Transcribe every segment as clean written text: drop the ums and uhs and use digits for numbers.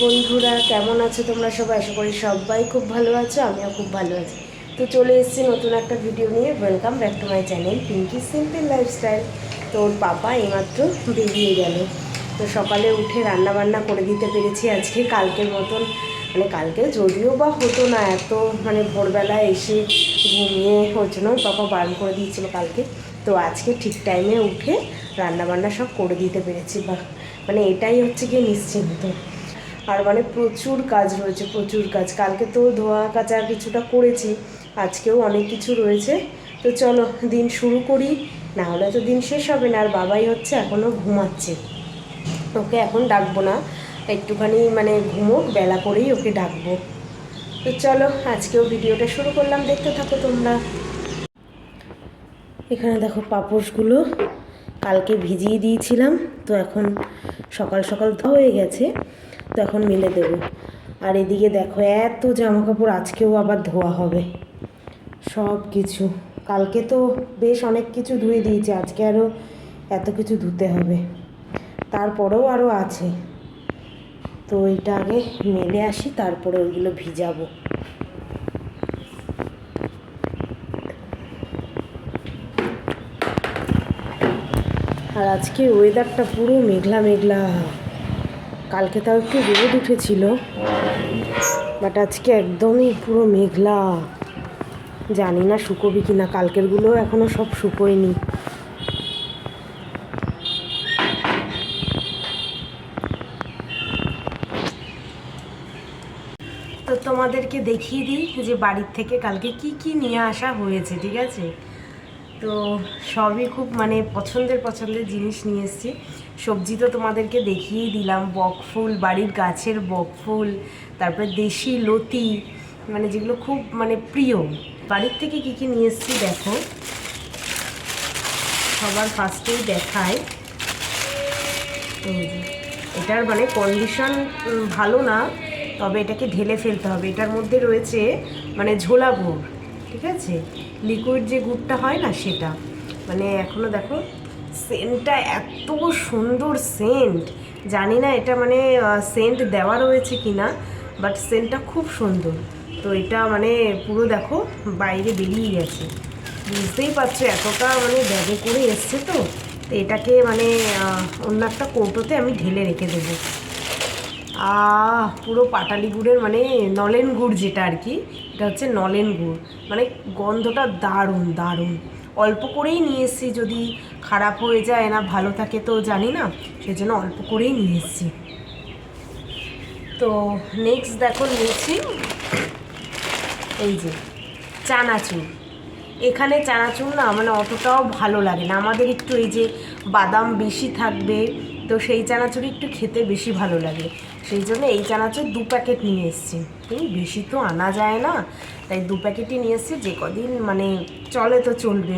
বন্ধুরা, কেমন আছো তোমরা সবাই? আশা করি সবাই খুব ভালো আছো, আমিও খুব ভালো আছি। তো চলে এসেছি নতুন একটা ভিডিও নিয়ে। Welcome back to my channel Pinky simple lifestyle. তো ওর পাপা এইমাত্র বেরিয়ে গেল, তো সকালে উঠে রান্না বান্না করে দিতে পেরেছি আজকে। কালকের মতন মানে কালকে যদিও বা হতো না এত, মানে ভোরবেলায় এসে ঘুমিয়ে ওর জন্য পাপা বারণ করে দিয়েছিল কালকে। তো আজকে ঠিক টাইমে উঠে রান্নাবান্না সব করে দিতে পেরেছি, বা মানে এটাই হচ্ছে গিয়ে নিশ্চিন্ত। আর মানে প্রচুর কাজ রয়েছে, প্রচুর কাজ। কালকে তো ধোয়া কাচা কিছুটা করেছি, আজকেও অনেক কিছু রয়েছে। তো চলো দিন শুরু করি, না হলে তো দিন শেষ হবে না। আর বাবাই হচ্ছে এখনও ঘুমাচ্ছে, ওকে এখন ডাকবো না, একটুখানি মানে ঘুমোক, বেলা করেই ওকে ডাকবো। তো চলো আজকেও ভিডিওটা শুরু করলাম, দেখতে থাকো তোমরা। এখানে দেখো পাপোশগুলো কালকে ভিজিয়ে দিয়েছিলাম, তো এখন সকাল সকাল ধোয়া হয়ে গেছে, তো এখন মেলে দেবো। আর এদিকে দেখো এত জামা কাপড় আজকেও আবার ধোয়া হবে সব কিছু। কালকে তো বেশ অনেক কিছু ধুয়ে দিয়েছে, আজকে আরও এত কিছু ধুতে হবে, তারপরেও আরও আছে। তো এইটা আগে মেলে আসি, তারপরে ওইগুলো ভিজাবো। আর আজকে ওয়েদারটা পুরো মেঘলা মেঘলা। কালকে তাও একটু রোদ উঠেছিল, বাট আজকে একদমই পুরো মেঘলা। জানি না শুকোবি কি না, কালকেরগুলো এখনও সব শুকোয়নি। তো তোমাদেরকে দেখিয়ে দিই যে বাড়ির থেকে কালকে কি কি নিয়ে আসা হয়েছে, ঠিক আছে? তো সবই খুব মানে পছন্দের পছন্দের জিনিস নিয়ে এসেছি। সবজি তো তোমাদেরকে দেখিয়েই দিলাম, বকফুল, বাড়ির গাছের বকফুল, তারপরে দেশি লতি, মানে যেগুলো খুব মানে প্রিয়। বাড়ির থেকে কি কি নিয়ে এসেছি দেখো, সবার ফার্স্টেই দেখায়। এই যে এটার মানে কন্ডিশন ভালো না, তবে এটাকে ঢেলে ফেলতে হবে। এটার মধ্যে রয়েছে মানে ঝোলা গুড়, ঠিক আছে? লিকুইড যে গুড়টা হয় না সেটা। মানে এখনও দেখো সেন্টটা এত সুন্দর সেন্ট, জানি না এটা মানে সেন্ট দেওয়া রয়েছে কি না, বাট সেন্টটা খুব সুন্দর। তো এটা মানে পুরো দেখো বাইরে বেরিয়ে গেছে, বুঝতেই পারছো এতটা মানে ব্যাগে করে এসছে। তো এটাকে মানে অন্য একটা কৌটোতে আমি ঢেলে রেখে দেবো। পুরো পাটালি গুড়ের মানে নলেন গুড় যেটা আর কি, এটা হচ্ছে নলেন গুড়। মানে গন্ধটা দারুণ দারুণ। অল্প করেই নিয়ে এসেছি, যদি খারাপ হয়ে যায় না ভালো থাকে তো জানি না, সেই জন্য অল্প করেই নিয়ে এসেছি। তো নেক্সট দেখো নিয়েছি এই যে চানাচুর। এখানে চানাচুর না মানে অতটাও ভালো লাগে না আমাদের, একটু এই যে বাদাম বেশি থাকবে, তো সেই চানাচুর একটু খেতে বেশি ভালো লাগে। সেই জন্য এই চানাচুর 2 প্যাকেট নিয়ে এসেছি। বেশি তো আনা যায় না, তাই 2 প্যাকেটই নিয়ে এসেছি, যে কদিন মানে চলে তো চলবে।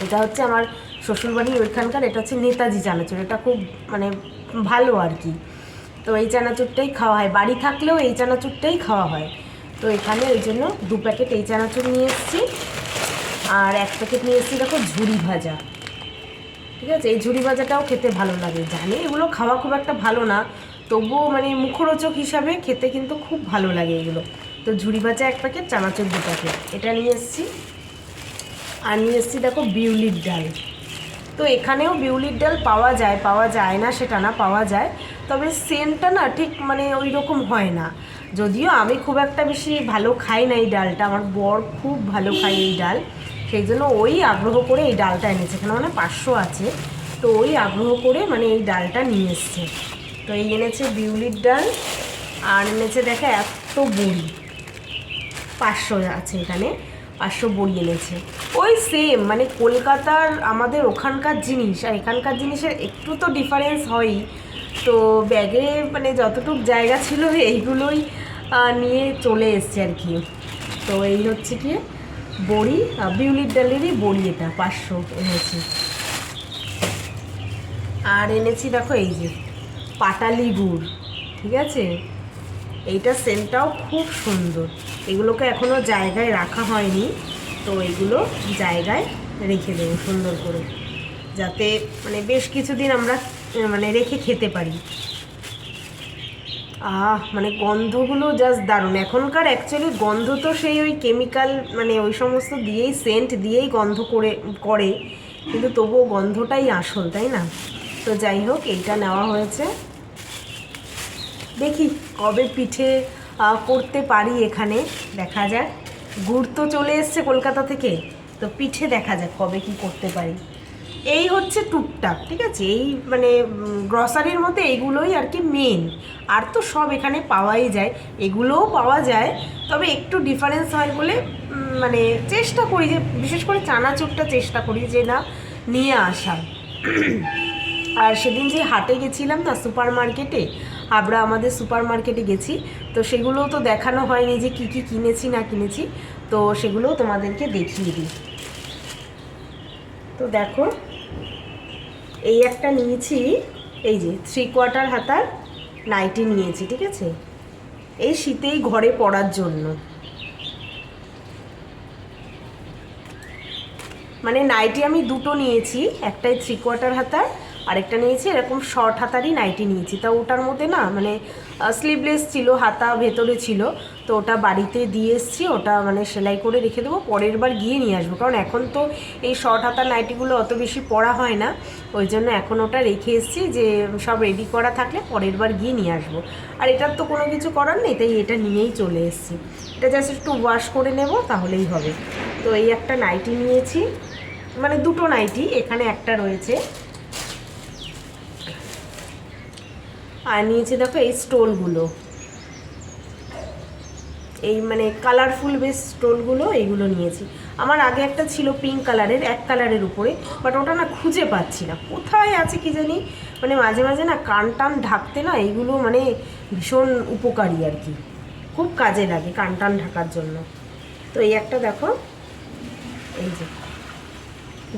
এটা হচ্ছে আমার শ্বশুরবাড়ির ওইখানকার, এটা হচ্ছে নেতাজি চানাচুর, এটা খুব মানে ভালো আর কি। তো এই চানাচুরটাই খাওয়া হয়, বাড়ি থাকলেও এই চানাচুরটাই খাওয়া হয়। তো এখানে ওই জন্য 2 প্যাকেট এই চানাচুর নিয়ে এসেছি। আর 1 প্যাকেট নিয়ে এসেছি দেখো ঝুরি ভাজা, ঠিক আছে? এই ঝুরি ভাজাটাও খেতে ভালো লাগে, জানি এগুলো খাওয়া খুব একটা ভালো না, তবুও মানে মুখরোচক হিসাবে খেতে কিন্তু খুব ভালো লাগে এগুলো। তো ঝুরি ভাজা 1 প্যাকেট, চানাচুর 2 প্যাকেট, এটা নিয়ে এসেছি। আর নিয়ে এসেছি দেখো বিউলির ডাল। তো এখানেও বিউলির ডাল পাওয়া যায়, পাওয়া যায় না সেটা না, পাওয়া যায়, তবে সেন্টটা না ঠিক মানে ওই রকম হয় না। যদিও আমি খুব একটা বেশি ভালো খাই না এই ডালটা, আমার বর খুব ভালো খায় এই ডাল, সেই জন্য ওই আগ্রহ করে এই ডালটা এনেছে। এখানে মানে 500 আছে, তো ওই আগ্রহ করে মানে এই ডালটা নিয়ে এসছে। তো এই এনেছে বিউলির ডাল, আর এনেছে দেখো এত বড়ি, 500 আছে এখানে, 500 বড়ি এনেছে। ওই সেম মানে কলকাতার আমাদের ওখানকার জিনিস আর এখানকার জিনিসের একটু তো ডিফারেন্স হয়ই। তো ব্যাগে মানে যতটুকু জায়গা ছিল এইগুলোই নিয়ে চলে এসছে আর কি। তো এই হচ্ছে কি বড়ি, বিউলির ডালেরই বড়ি, এটা 500 এনেছি। আর এনেছি দেখো এই যে পাটালি গুড়, ঠিক আছে? এইটা সেন্টটাও খুব সুন্দর। এগুলোকে এখনও জায়গায় রাখা হয়নি, তো এগুলো জায়গায় রেখে দেবো সুন্দর করে, যাতে মানে বেশ কিছুদিন আমরা মানে রেখে খেতে পারি। মানে গন্ধগুলো জাস্ট দারুণ। এখনকার অ্যাকচুয়ালি গন্ধ তো সেই ওই কেমিক্যাল মানে ওই সমস্ত দিয়েই সেন্ট দিয়েই গন্ধ করে, কিন্তু তবুও গন্ধটাই আসল, তাই না? তো যাই হোক, এইটা নেওয়া হয়েছে। দেখি কবে পিঠে করতে পারি এখানে, দেখা যাক। গুড় তো চলে এসছে কলকাতা থেকে, তো পিঠে দেখা যাক কবে কি করতে পারি। এই হচ্ছে টুকটাক, ঠিক আছে, এই মানে গ্রসারির মধ্যে এইগুলোই আর কি মেন। আর তো সব এখানে পাওয়াই যায়, এগুলোও পাওয়া যায়, তবে একটু ডিফারেন্স হয় বলে মানে চেষ্টা করি যে বিশেষ করে চানাচুরটা চেষ্টা করি যে না নিয়ে আসার। আর সেদিন যে হাটে গেছিলাম না সুপার মার্কেটে, হাবড়া আমাদের সুপার মার্কেটে গেছি, তো সেগুলোও তো দেখানো হয়নি যে কী কী কিনেছি না কিনেছি, তো সেগুলোও তোমাদেরকে দেখিয়ে দিই। তো দেখো, এই একটা নিয়েছি, এই যে 3/4 হাতার নাইটি নিয়েছি, ঠিক আছে, এই শীতেই ঘরে পরার জন্য। মানে নাইটি আমি দুটো নিয়েছি, একটাই 3/4 হাতার, আরেকটা নিয়েছি এরকম শর্ট হাতারই নাইটি নিয়েছি। তা ওটার মধ্যে না মানে স্লিভলেস ছিল, হাতা ভেতরে ছিল, তো ওটা বাড়িতে দিয়ে এসেছি, ওটা মানে সেলাই করে রেখে দেবো, পরের বার গিয়ে নিয়ে আসবো, কারণ এখন তো এই শর্ট হাতার নাইটিগুলো অত বেশি পরা হয় না, ওই জন্য এখন ওটা রেখে এসেছি যে সব রেডি করা থাকলে পরের বার গিয়ে নিয়ে আসবো। আর এটার তো কোনো কিছু করার নেই, তাই এটা নিয়েই চলে এসেছি। এটা জাস্ট একটু ওয়াশ করে নেব, তাহলেই হবে। তো এই একটা নাইটি নিয়েছি, মানে দুটো নাইটি, এখানে একটা রয়েছে। আর নিয়েছি দেখো এই স্টোলগুলো, এই মানে কালারফুল বেশ স্টোলগুলো, এইগুলো নিয়েছি। আমার আগে একটা ছিল পিঙ্ক কালারের, এক কালারের উপরে, বাট ওটা না খুঁজে পাচ্ছি না, কোথায় আছে কি জানি। মানে মাঝে মাঝে না কান টান ঢাকতে না এইগুলো মানে ভীষণ উপকারী আর কি, খুব কাজে লাগে কান টান ঢাকার জন্য। তো এই একটা দেখো, এই যে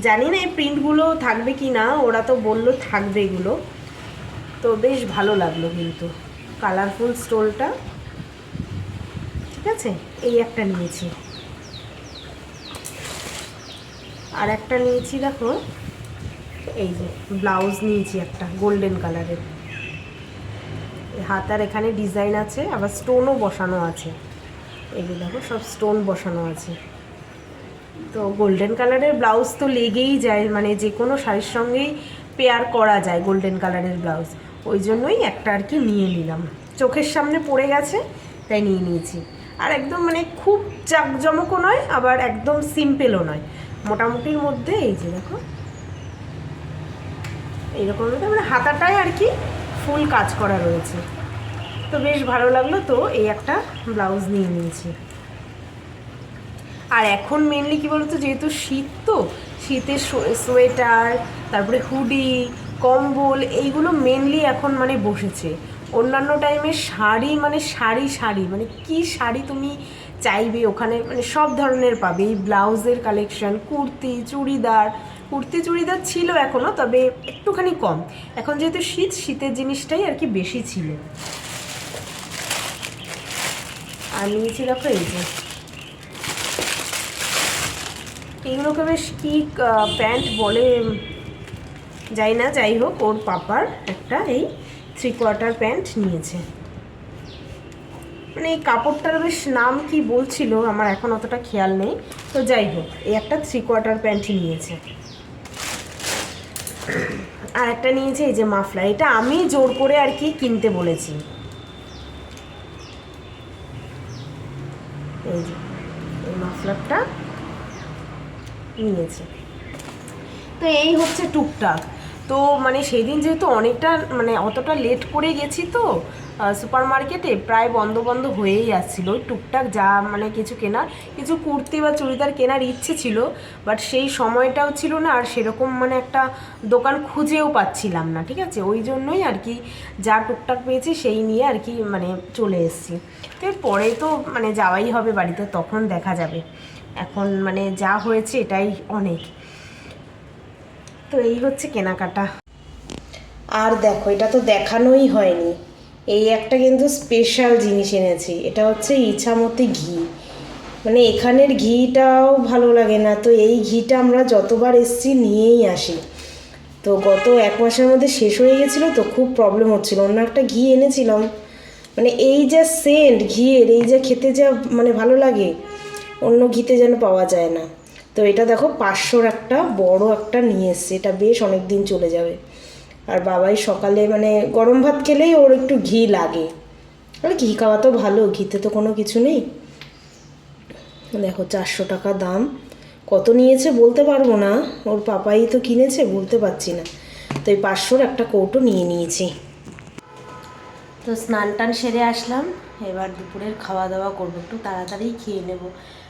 জানি না এই প্রিন্টগুলো থাকবে কি না, ওরা তো বললো থাকবে এগুলো, তো বেশ ভালো লাগলো কিন্তু কালারফুল স্টোলটা, ঠিক আছে। এই একটা নিয়েছি, আর একটা নিয়েছি দেখো, এই যে ব্লাউজ নিয়েছি একটা গোল্ডেন কালারের, হাতার এখানে ডিজাইন আছে, আবার স্টোনও বসানো আছে, এই যে দেখো সব স্টোন বসানো আছে। তো গোল্ডেন কালারের ব্লাউজ তো লেগেই যায়, মানে যে কোনো শাড়ির সঙ্গেই পেয়ার করা যায় গোল্ডেন কালারের ব্লাউজ, ওই জন্যই একটা আর কি নিয়ে নিলাম, চোখের সামনে পড়ে গেছে তাই নিয়ে নিয়েছি। আর একদম মানে খুব জাঁকজমকও নয়, আবার একদম সিম্পলও নয়, মোটামুটির মধ্যে। এই যে দেখো এইরকম মানে হাতাটায় আর কি ফুল কাজ করা রয়েছে, তো বেশ ভালো লাগলো, তো এই একটা ব্লাউজ নিয়ে নিয়েছি। আর এখন মেনলি কী বলতো, যেহেতু শীত, তো শীতের সোয়েটার, তারপরে হুডি, কম্বল, এইগুলো মেনলি এখন মানে বসেছে। অন্যান্য টাইমে শাড়ি মানে শাড়ি মানে কি শাড়ি তুমি চাইবে ওখানে মানে সব ধরনের পাবে, এই ব্লাউজের কালেকশন, কুর্তি চুড়িদার ছিল এখনও, তবে একটুখানি কম। এখন যেহেতু শীতের জিনিসটাই আর কি বেশি ছিল। আর নিয়েছি দেখো এই যে এইগুলোকে বেশ কী প্যান্ট বলে যাই না, যাই হোক, ওর পাপার একটা এই 3/4 প্যান্ট নিয়েছে, মানে এই কাপড়টার বেশ নাম কি বলছিল আমার এখন অতটা খেয়াল নেই, তো যাই হোক এই একটা 3/4 প্যান্ট নিয়েছে। আর একটা নিয়েছে এই যে মাফলার, এটা আমি জোর করে আর কি কিনতে বলেছি, এই যে এই মাফলারটা নিয়েছে। তো এই হচ্ছে টুকটাক। তো মানে সেই দিন যেহেতু অনেকটা মানে অতটা লেট করে গেছি, তো সুপার মার্কেটে প্রায় বন্ধ হয়েই আসছিলো, ওই টুকটাক যা মানে কিছু কুর্তি বা চুড়িদার কেনার ইচ্ছে ছিল, বাট সেই সময়টাও ছিল না, আর সেরকম মানে একটা দোকান খুঁজেও পাচ্ছিলাম না, ঠিক আছে, ওই জন্যই আর কি যা টুকটাক পেয়েছি সেই নিয়ে আর কি মানে চলে এসেছি। তো পরে তো মানে যাওয়াই হবে বাড়িতে, তখন দেখা যাবে, এখন মানে যা হয়েছে এটাই অনেক। তো এই হচ্ছে কেনাকাটা। আর দেখো, এটা তো দেখানোই হয়নি, এই একটা কিন্তু স্পেশাল জিনিস এনেছি, এটা হচ্ছে ইছামতি ঘি। মানে এখানের ঘিটাও ভালো লাগে না, তো এই ঘিটা আমরা যতবার এসছি নিয়েই আসি, তো গত 1 মাসের মধ্যে শেষ হয়ে গেছিলো, তো খুব প্রবলেম হচ্ছিলো। অন্য একটা ঘি এনেছিলাম, মানে এই যা সেন্ট ঘিয়ের, এই যে খেতে যা মানে ভালো লাগে, অন্য ঘিতে যেন পাওয়া যায় না। তো এটা দেখো 500 একটা বড় একটা নিয়ে এসছে, এটা বেশ অনেক দিন চলে যাবে। আর বাবাই সকালে মানে গরম ভাত খেলেই ওর একটু ঘি লাগে, আর ঘি খাওয়া তো ভালো, ঘিতে তো কোনো কিছু নেই। দেখো 400 টাকা দাম, কত নিয়েছে বলতে পারবো না, ওর পাপাই তো কিনেছে, বলতে পারছি না। তো এই 500 একটা কৌটো নিয়ে নিয়েছি। তো স্নান টান সেরে আসলাম, এবার দুপুরের খাওয়া দাওয়া করবো, একটু তাড়াতাড়ি খেয়ে নেব,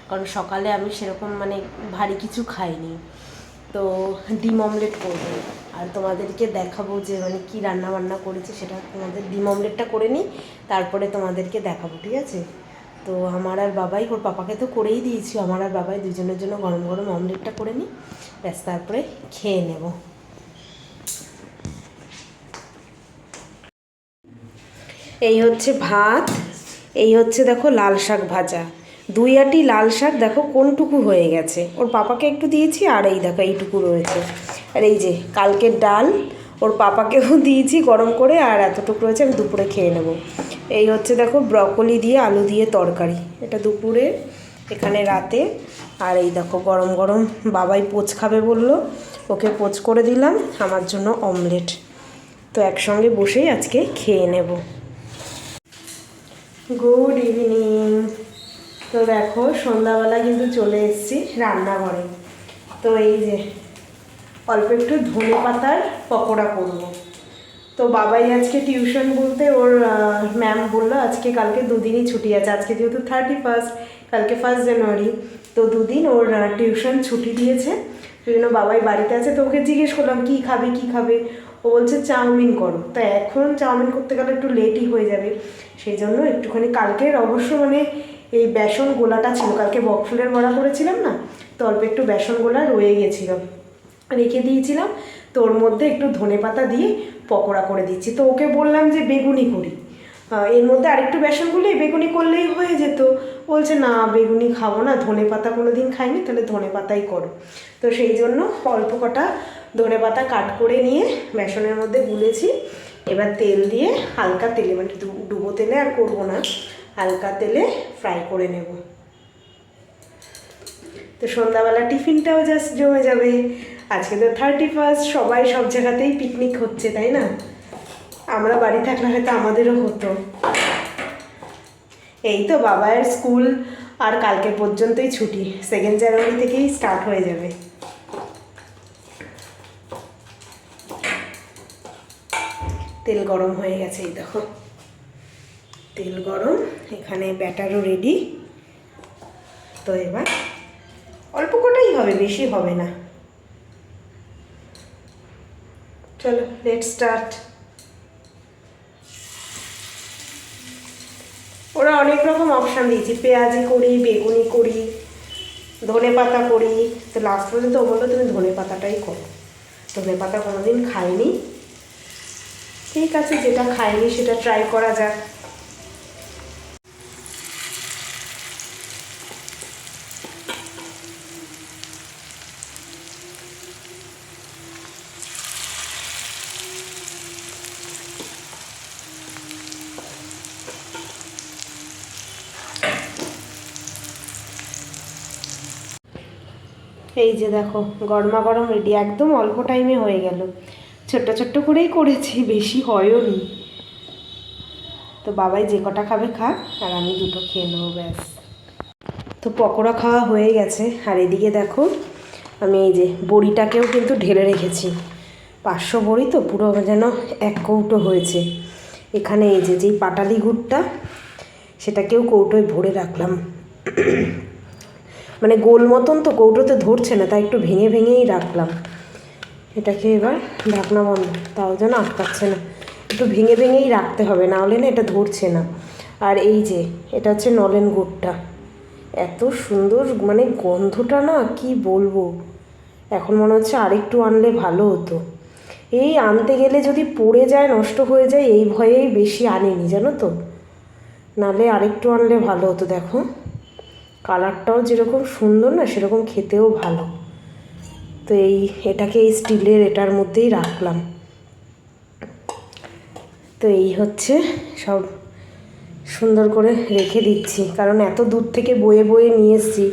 কারণ সকালে আমি সেরকম মানে ভারী কিছু খাইনি। তো ডিম অমলেট করবো, আর তোমাদেরকে দেখাবো যে মানে কী রান্না বান্না করেছি সেটা, তোমাদের ডিম অমলেটটা করে নিই, তারপরে তোমাদেরকে দেখাবো, ঠিক আছে? তো আমার আর বাবাই, ওর পাপাকে তো করেই দিয়েছি, আমার আর বাবাই দুজনের জন্য গরম গরম অমলেটটা করে নিই, ব্যাস তারপরে খেয়ে নেব। এই হচ্ছে ভাত, এই হচ্ছে দেখো লাল শাক ভাজা, 2 আঁটি লাল শাক দেখো কোনটুকু হয়ে গেছে, ওর পাপাকে একটু দিয়েছি, আর এই দেখো এইটুকু রয়েছে। আর এই যে কালকের ডাল ওর পাপাকেও দিয়েছি গরম করে, আর এতটুকু রয়েছে, আমি দুপুরে খেয়ে নেব। এই হচ্ছে দেখো ব্রকলি দিয়ে আলু দিয়ে তরকারি, এটা দুপুরে, এখানে রাতে। আর এই দেখো গরম গরম বাবাই পোচ খাবে বললো, ওকে পোচ করে দিলাম, আমার জন্য অমলেট। তো একসঙ্গে বসেই আজকে খেয়ে নেব। Good evening. তো দেখো সন্ধ্যাবেলা কিন্তু চলে এসেছি রান্নাঘরে। তো এই যে অল্প একটু ধনে পাতার পকোড়া করব। তো বাবাই আজকে টিউশন বলতে ওর ম্যাম বললো আজকে কালকে 2 দিনই ছুটি আছে, আজকে যেহেতু 31, কালকে 1 জানুয়ারি, তো 2 দিন ওর টিউশন ছুটি দিয়েছে, সেই জন্য বাবাই বাড়িতে আছে। তো ওকে জিজ্ঞেস করলাম কী খাবে কী খাবে, ও বলছে চাউমিন করো। তো এখন চাউমিন করতে গেলে একটু লেটই হয়ে যাবে, সেই জন্য একটুখানি কালকের অবশ্য মানে এই বেসন গোলাটা ছিল, কালকে বকফুলের বড়া করেছিলাম না, তো অল্প একটু বেসন গোলা রয়ে গেছিলো, রেখে দিয়েছিলাম। তো ওর মধ্যে একটু ধনেপাতা দিয়ে পকোড়া করে দিচ্ছি। তো ওকে বললাম যে বেগুনি করি, এর মধ্যে আরেকটু বেসন গুলেই বেগুনি করলেই হয়ে যেত। বলছে না বেগুনি খাবো না, ধনেপাতা কোনো দিন খাইনি, তাহলে ধনেপাতাই করো। তো সেই জন্য অল্প কটা ধনেপাতা কাট করে নিয়ে বেসনের মধ্যে গুলেছি, এবার তেল দিয়ে হালকা তেলে, মানে ডুবো তেলে আর করবো না, হালকা তেলে ফ্রাই করে নেব। তো সন্ধ্যাবেলা টিফিনটাও জাস্ট জমে যাবে। আজকে তো 31, সবাই সব জায়গাতেই পিকনিক হচ্ছে, তাই না? আমরা বাড়ি থাকলে হয়তো আমাদেরও হতো। এই তো বাবার স্কুল আর কালকে পর্যন্তই ছুটি, 2 জানুয়ারি থেকেই স্টার্ট হয়ে যাবে। তেল গরম হয়ে গেছে, এই দেখো তেল গরম, এখানে ব্যাটারও রেডি। তো এবার অল্প কটাই হবে, বেশি হবে না। চলো লেটস স্টার্ট। ওরা অনেক রকম অপশান দিয়েছি, পেঁয়াজি করি, বেগুনি করি, ধনে পাতা করি। তো লাস্ট পর্যন্ত ও বললো তুমি ধনে পাতাটাই করো, ধনে পাতা কোনোদিন খাইনি, ঠিক আছে যেটা খাইনি সেটা ট্রাই করা যাক। এই যে দেখো গরমা গরম রেডি, একদম অল্প টাইমে হয়ে গেল, ছোট্ট ছোট্ট করেই করেছি, বেশি হয়ও নি। তো বাবাই যে কটা খাবে খাক, আর আমি 2টো খেয়ে নেবো, ব্যাস। তো পকোড়া খাওয়া হয়ে গেছে, আর এদিকে দেখো আমি এই যে বড়িটাকেও কিন্তু ঢেলে রেখেছি, 500 বড়ি তো পুরো যেন 1 কৌটো হয়েছে। এখানে এই যে যেই পাটালি গুড়টা, সেটাকেও কৌটোয় ভরে রাখলাম, মানে গোল মতন তো কৌটোতে ধরছে না, তাই একটু ভেঙে ভেঙেই রাখলাম। এটাকে এবার ঢাকনা বন্ধ, তাও যেন আটকাচ্ছে না, একটু ভেঙে ভেঙেই রাখতে হবে, না হলে না এটা ধরছে না। আর এই যে এটা হচ্ছে নলেন গুড়টা, এত সুন্দর মানে গন্ধটা না কি বলবো, এখন মনে হচ্ছে আরেকটু আনলে ভালো হতো। এই আনতে গেলে যদি পড়ে যায় নষ্ট হয়ে যায় এই ভয়েই বেশি আনিনি, জানো তো, নাহলে আরেকটু আনলে ভালো হতো। দেখো কালারটাও যেরকম সুন্দর না, সেরকম খেতেও ভালো। তো এটাকে এই স্টিলের এটার মধ্যেই রাখলাম। তো এই হচ্ছে সব সুন্দর করে রেখে দিচ্ছি, কারণ এত দূর থেকে বয়ে বয়ে নিয়ে এসেছি,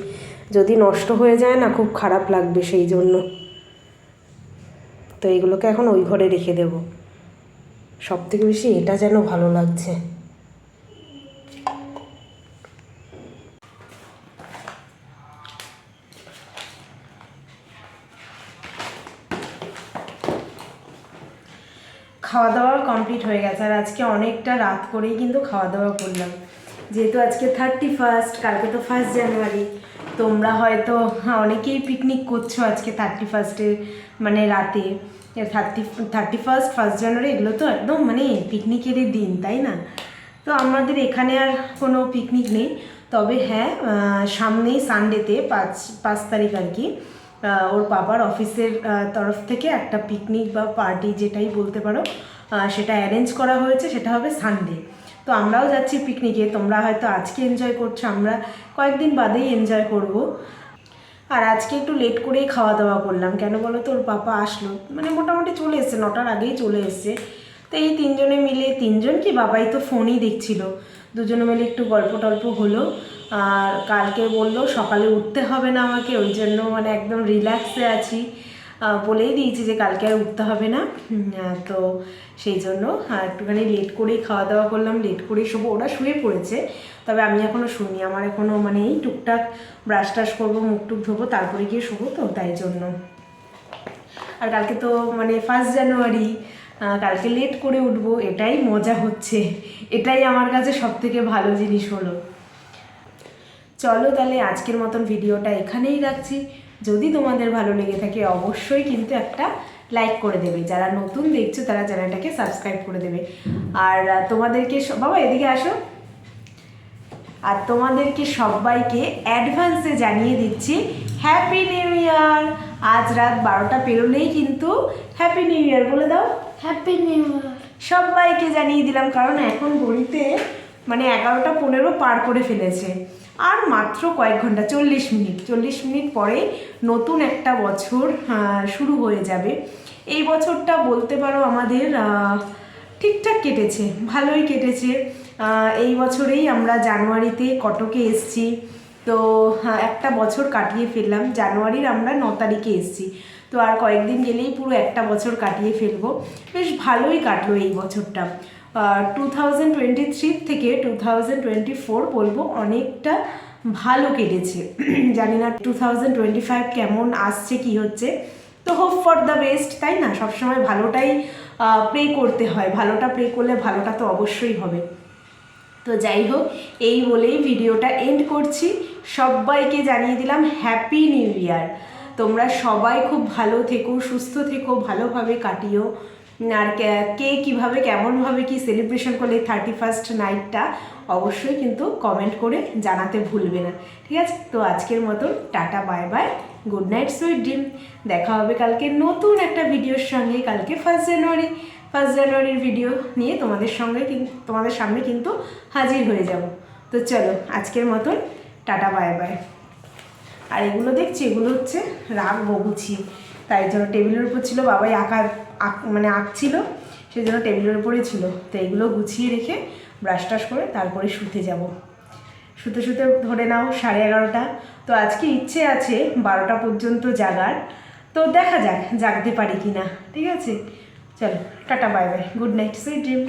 যদি নষ্ট হয়ে যায় না খুব খারাপ লাগবে, সেই জন্য। তো এগুলোকে এখন ওই ঘরে রেখে দেব। সবথেকে বেশি এটা যেন ভালো লাগছে। খাওয়া দাওয়া কমপ্লিট হয়ে গেছে, আর আজকে অনেকটা রাত করেই কিন্তু খাওয়া দাওয়া করলাম, যেহেতু আজকে 31, কালকে তো 1 জানুয়ারি। তোমরা হয়তো অনেকেই পিকনিক করছো আজকে 31-এ, মানে রাতে। 1 জানুয়ারি এগুলো তো একদম মানে পিকনিকেরই দিন, তাই না? তো আমাদের এখানে আর কোনো পিকনিক নেই, তবে হ্যাঁ সামনেই সানডেতে 5 তারিখ আর কি ওর বাবার অফিসের তরফ থেকে একটা পিকনিক বা পার্টি যেটাই বলতে পারো, সেটা অ্যারেঞ্জ করা হয়েছে, সেটা হবে সানডে। তো আমরাও যাচ্ছি পিকনিকে। তোমরা হয়তো আজকে এনজয় করছো, আমরা কয়েকদিন বাদেই এনজয় করব। আর আজকে একটু লেট করেই খাওয়া দাওয়া করলাম, কেন বলো তো, ওর পাপা আসলো, মানে মোটামুটি চলে এসছে, 9টার আগেই চলে এসছে। তো এই তিনজনে মিলে, তিনজন কি, বাবাই তো ফোনই দেখছিল, দুজনে মিলে একটু গল্প টল্প হলো। আর কালকে বললো সকালে উঠতে হবে না আমাকে, ওই জন্য মানে একদম রিল্যাক্সে আছি, বলেই দিয়েছি যে কালকে আর উঠতে হবে না। তো সেই জন্য একটুখানি লেট করেই খাওয়া দাওয়া করলাম, লেট করেই শোবো। ওরা শুয়ে পড়েছে, তবে আমি এখনও শুনি, আমার এখনও মানে এই টুকটাক ব্রাশ টাশ করবো, মুখ টুক ধোবো, তারপরে গিয়ে শোবো, তো তাই জন্য। আর কালকে তো মানে 1 জানুয়ারি, কালকে লেট করে উঠবো, এটাই মজা হচ্ছে, এটাই আমার কাছে সবথেকে ভালো জিনিস হলো। চলো তাহলে আজকের মতন ভিডিওটা এখানেই রাখছি। যদি তোমাদের ভালো লেগে থাকে অবশ্যই কিন্তু একটা লাইক করে দেবে, যারা নতুন দেখছো তারা চ্যানেলটাকে সাবস্ক্রাইব করে দেবে। আর তোমাদেরকে, বাবা এদিকে আসো, আর তোমাদেরকে সবাইকে অ্যাডভান্সে জানিয়ে দিচ্ছি হ্যাপি নিউ ইয়ার। আজ রাত 12টা পেরোলেই কিন্তু হ্যাপি নিউ ইয়ার বলে দাও। হ্যাপি নিউ ইয়ার সবাইকে জানিয়ে দিলাম, কারণ এখন ঘড়িতে মানে 11টা 15 পার করে ফেলেছে, আর মাত্র কয়েক ঘন্টা, 40 মিনিট পরে নতুন একটা বছর শুরু হয়ে যাবে। এই বছরটা বলতে পারো আমাদের ঠিকঠাক কেটেছে, ভালোই কেটেছে। এই বছরেই আমরা জানুয়ারিতে কটকে এসছি, তো একটা বছর কাটিয়ে ফেললাম। জানুয়ারির আমরা 9 তারিখে এসছি, তো আর কয়েকদিন গেলেই পুরো একটা বছর কাটিয়ে ফেলবো। বেশ ভালোই কাটলো এই বছরটা। 2023 থেকে 2024 বলবো অনেকটা ভালো কেটেছে। জানি না 2025 কেমন আসছে, কি হচ্ছে, তো হোপ ফর দ্য বেস্ট, তাই না? সবসময় ভালোটাই প্রে করতে হয়, ভালোটা প্রে করলে ভালোটা তো অবশ্যই হবে। তো যাই হোক, এই বলেই ভিডিওটা এন্ড করছি। সবাইকে জানিয়ে দিলাম হ্যাপি নিউ ইয়ার। তোমরা সবাই খুব ভালো থেকো, সুস্থ থেকো, ভালোভাবে কাটিও। আর কে কীভাবে কেমনভাবে কি সেলিব্রেশন করলে 31st নাইটটা অবশ্যই কিন্তু কমেন্ট করে জানাতে ভুলবে না, ঠিক আছে? তো আজকের মতন tata, bye bye, good night, sweet dream. দেখা হবে কালকে নতুন একটা ভিডিওর সঙ্গে। কালকে 1 জানুয়ারির ভিডিও নিয়ে তোমাদের সামনে কিন্তু হাজির হয়ে যাব। তো চলো আজকের মতন টাটা, বাই বাই। আর এগুলো দেখছি, এগুলো হচ্ছে রাখবো গুছিয়ে, তাই জন্য টেবিলের উপর ছিল, বাবাই মানে আঁকছিল, সেই জন্য টেবিলের উপরেই ছিল। তো এগুলো গুছিয়ে রেখে ব্রাশ টাশ করে তারপরে শুতে যাব। শুতে ধরে নাও 11:30। তো আজকে ইচ্ছে আছে 12টা পর্যন্ত জাগার, তো দেখা যাক জাগতে পারি কি না, ঠিক আছে? চলো tata, bye bye, good night, sweet dream.